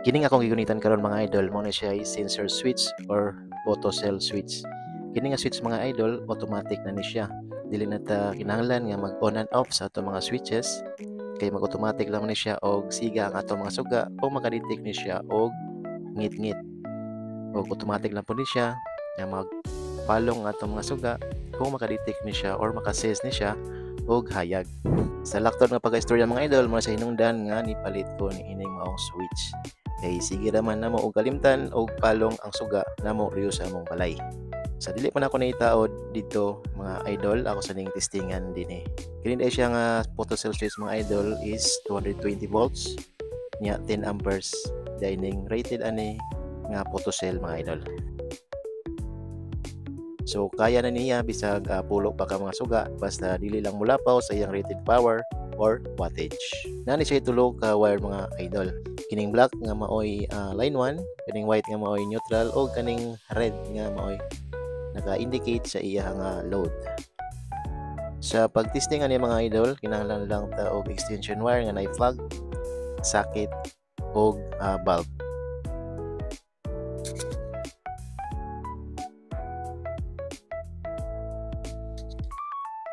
Kining akong gigunitan karon mga idol mo na siya ay sensor switch or photocell switch. Kini nga switch mga idol automatic na ni siya. Dili na ta kinahanglan nga mag on and off sa ato mga switches kay mag-automatic lang ni siya og siga ang ato mga suga o makadetect ni siya og ngit-ngit. O automatic lang po ni siya nga magpalong ato mga suga kung makadetect ni siya or makasense ni siya og hayag. Sa laktod nga pag-istorya mga idol mo sa hinungdan nga nipalit ko ni ining maong switch. Kay sige naman namo og kalimtan og palong ang suga namo riyo sa among balay. Sa dili pa na ako naitaod dito mga idol, ako sa ning testingan dinhi. Kini dai siya nga photocell switch mga idol is 220 volts nya 10 amperes dining rated ani nga photocell mga idol. So kaya na niya bisag pulo pa ka mga suga basta dili lang mulapaw sa iyang rated power or wattage. Nani siya itulog ka wire mga idol. Kining black nga maoy line 1, kining white nga maoy neutral o kaning red nga maoy naka-indicate sa iya nga load. Sa pagtesting ani mga idol, kinahanglan lang ta og extension wire nga na-plug, socket og bulb.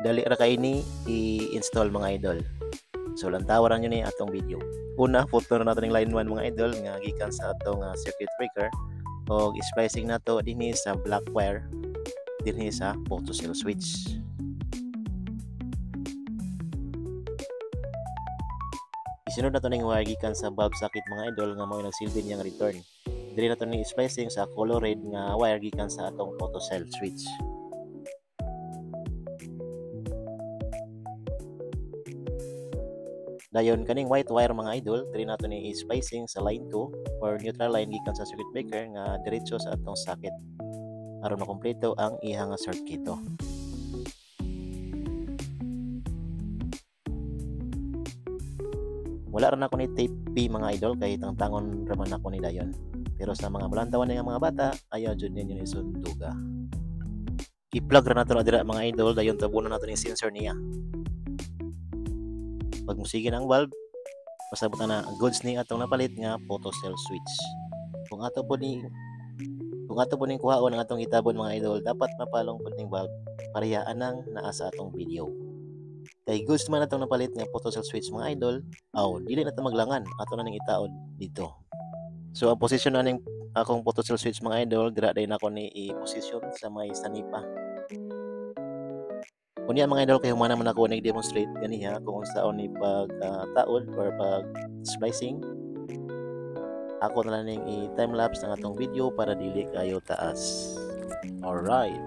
Dali ra kay ni i-install mga idol. So lantawaran nyo ni atong video. Una, photo na nato ning line 1 mga idol nga gikan sa atong circuit breaker og splicing nato dinhi sa black wire dinhi sa photocell switch. Isunod nato ning wire gikan sa bulb socket mga idol nga mao nagsilbi niyang return. Diri nato ni splicing sa color red nga wire gikan sa atong photocell switch. Dayon kaning white wire mga idol, diri nato ni splicing sa line 2 or neutral line gikan sa circuit breaker nga diretso sa atong socket aron makumpleto ang iha nga circuito. Wala ra na ko ni tape P mga idol kay tangtangon ra man ako ni dayon. Pero sa mga malantawan nga mga bata, ayaw jud ninyo ni sunduga. I-plug ra nato na dira mga idol dayon tabunan nato ni sensor niya. Pag musige ang valve, pasabot na goods ni atong napalit nga photocell switch. Kung ato po ning kuhaon ang atong itabon mga idol, dapat mapalong po ning valve parehaan nang naa sa atong video. Kay goods man atong napalit nga photocell switch mga idol, dili na ta maglangan, ato na ning itaod dito. So ang posisyon na ning akong photocell switch mga idol, dira day nako ni i-position sa may sanipa. Kunya mga idol kay humana man ako nag-demonstrate ganiha kung unsaon ni pag-taod or pag-splicing. Ako na lang ning i-time lapse ang atong video para dili kayo taas. Alright.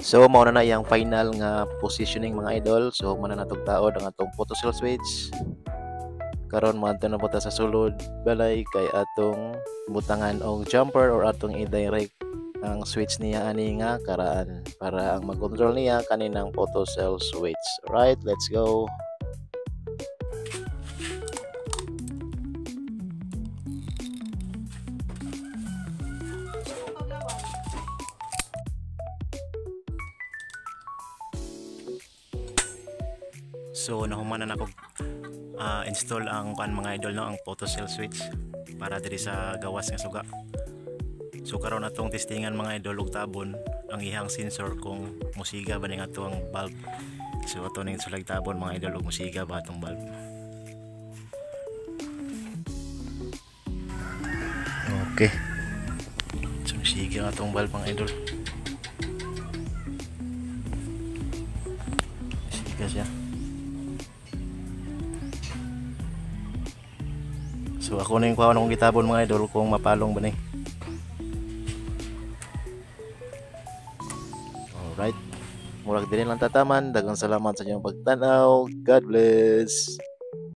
So mao na iyang final nga positioning mga idol. So man na natong taod ang atong photocell switch. Karon moadto na puta sa sulod balay kay atong butangan og jumper or atong i-direct ang switch niya ani nga karaan para ang mag-control niya kaninang photocell switch. Alright, let's go. So nahuman na ako install ang mga idol no, ang photocell switch para diri sa gawas nga suga. So karon atong testingan mga idol og tabon ang ihang sensor kung musiga ba ning ato ang bulb. So ato ning sulag tabon mga idol og musiga ba atong bulb. Okay. So musiga atong bulb mga idol. Musiga siya. So ako na yung kuha ng gitabon mga idol kung mapalong ba ni. Alright. Murag din lang tataman. Daghang salamat sa inyong pagtanaw. God bless.